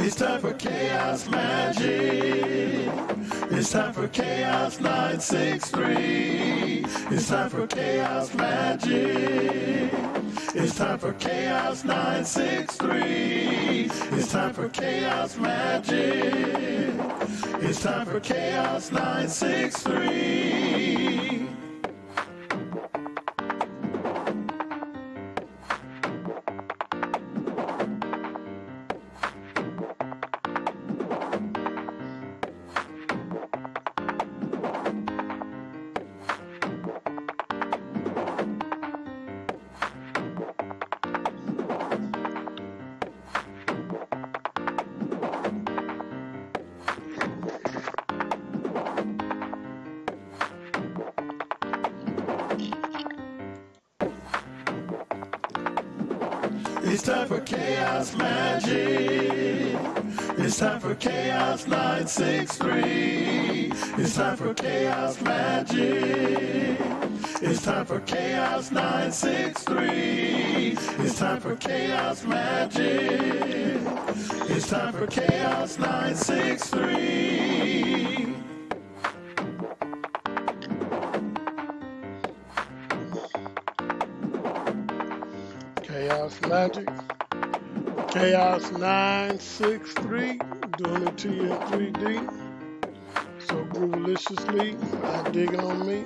It's time for Chaos Magic. It's time for CHAOS963. It's time for Chaos Magic. It's time for CHAOS963. It's time for Chaos Magic. It's time for CHAOS963. It's time for Chaos Magic. It's time for CHAOS963. It's time for Chaos Magic. It's time for CHAOS963. It's time for Chaos Magic. It's time for CHAOS963. Chaos Magic, CHAOS963, doing it to you in 3D. So grooveliciously, I dig it on me.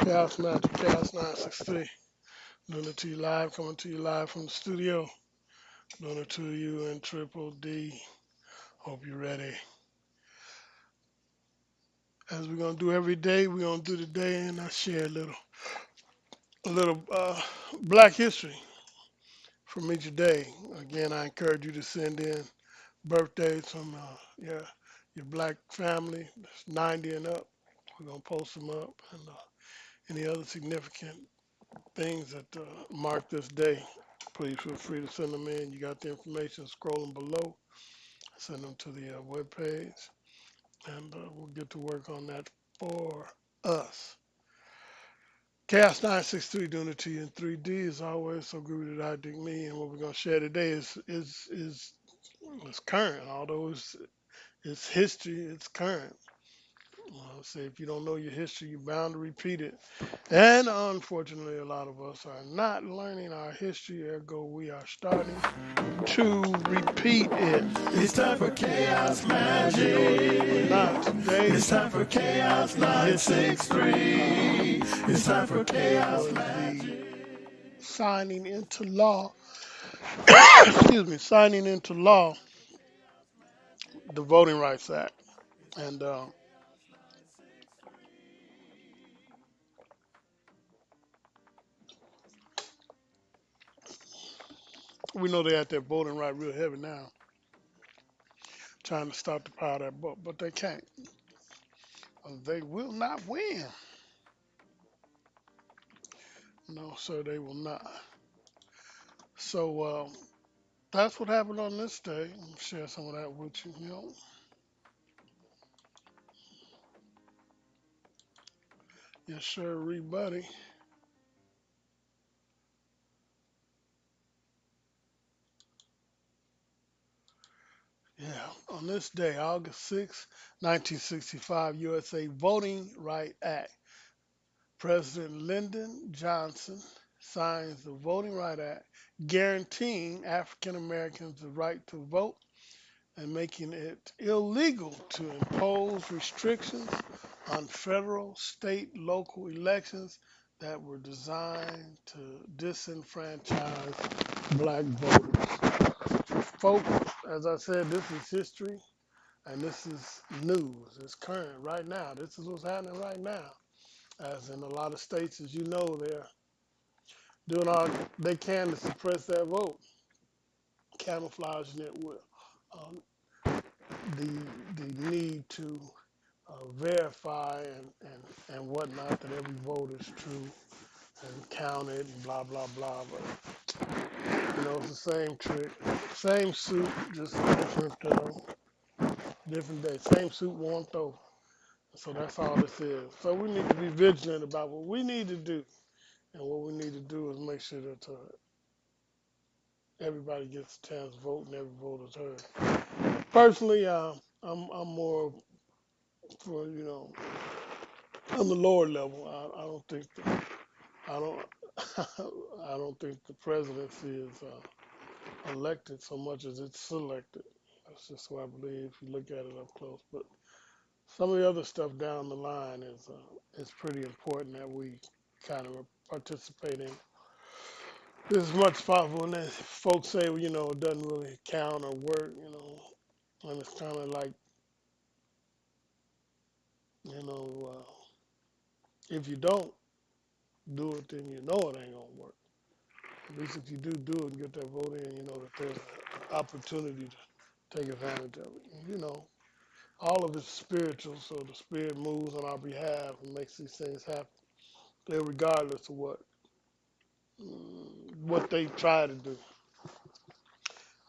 Chaos Magic, CHAOS963, doing it to you live, coming to you live from the studio, doing it to you in triple D. Hope you're ready. As we're gonna do every day, we're gonna do today, and I share a little Black history from each day. Again, I encourage you to send in birthdays from your Black family that's 90 and up. We're gonna post them up, and any other significant things that mark this day, please feel free to send them in. You got the information scrolling below. Send them to the web page, and we'll get to work on that for us. Chaos963 doing it to you in 3D as always. So groovy that I dig me, and what we're gonna share today is current. Although it's history, it's current. Say if you don't know your history, you're bound to repeat it. And unfortunately, a lot of us are not learning our history, ergo we are starting to repeat it. It's time for Chaos Magic. Not today. It's time for CHAOS963. It's time for Chaos Magic. Signing into law, excuse me, signing into law the Voting Rights Act. And we know they're at that voting right real heavy now, trying to stop the power of that vote, but they can't. They will not win. No, sir, they will not. So that's what happened on this day. I'm gonna share some of that with you. Yes, sir, buddy. Yeah, on this day, August 6, 1965, USA Voting Right Act. President Lyndon Johnson signs the Voting Right Act, guaranteeing African Americans the right to vote and making it illegal to impose restrictions on federal, state, local elections that were designed to disenfranchise black voters. Folks, as I said, this is history and this is news. It's current right now. This is what's happening right now. As in a lot of states, as you know, they're doing all they can to suppress that vote, camouflaging it with um, the need to verify and whatnot that every vote is true and counted and blah blah blah. But it's the same trick, same suit, just different day. Same suit, warm throw. So that's all this is. So we need to be vigilant about what we need to do, and what we need to do is make sure that everybody gets a chance to vote and every vote is heard. Personally, I'm more for on the lower level. I don't think I don't I don't think the presidency is elected so much as it's selected. That's just what I believe if you look at it up close. But some of the other stuff down the line is pretty important that we kind of participate in as much as possible. And then folks say, well, it doesn't really count or work, and it's kind of like, if you don't do it, then you know it ain't gonna work. At least if you do it and get that vote in, you know that there's an opportunity to take advantage of it. And, all of it's spiritual, so the spirit moves on our behalf and makes these things happen, regardless of what they try to do.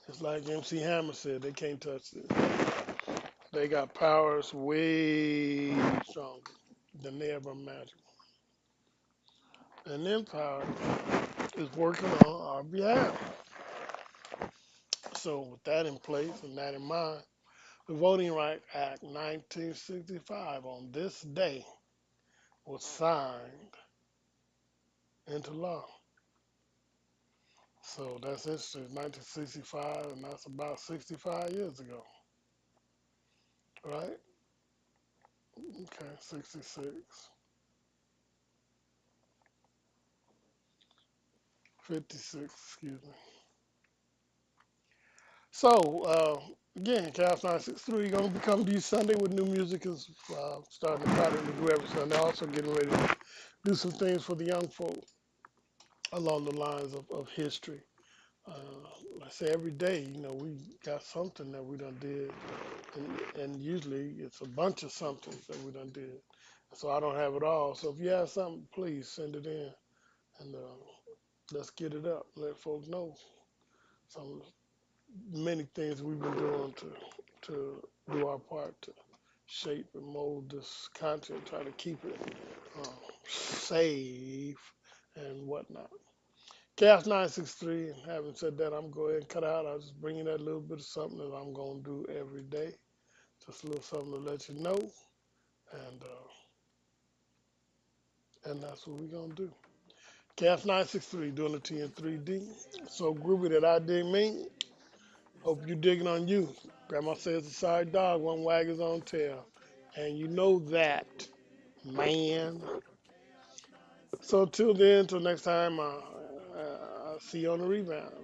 It's like MC Hammer said, they can't touch this. They got powers way stronger than they ever imagined. And them powers is working on our behalf. So with that in place and that in mind, the Voting Rights Act 1965 on this day was signed into law. So that's interesting, 1965, and that's about 65 years ago, right? Okay, 66, 56, excuse me. So, again, CHAOS 963 going to be coming to you Sunday with new music. Is starting to pattern to do every Sunday. Also getting ready to do some things for the young folk along the lines of history. Like I say, every day, we got something that we done did, and usually it's a bunch of somethings that we done did. So I don't have it all. So if you have something, please send it in, and let's get it up. Let folks know some many things we've been doing to do our part to shape and mold this content, try to keep it safe and whatnot. Chaos 963, and having said that, I'm going to go ahead and cut out. I'll just bring you that little bit of something that I'm going to do every day. Just a little something to let you know. And that's what we're going to do. Chaos 963 doing it to you in 3D. So groovy that I dig me. Hope you digging on you. Grandma says a sorry dog won't wag his own tail. And you know that, man. So till then, till next time, I'll see you on the rebound.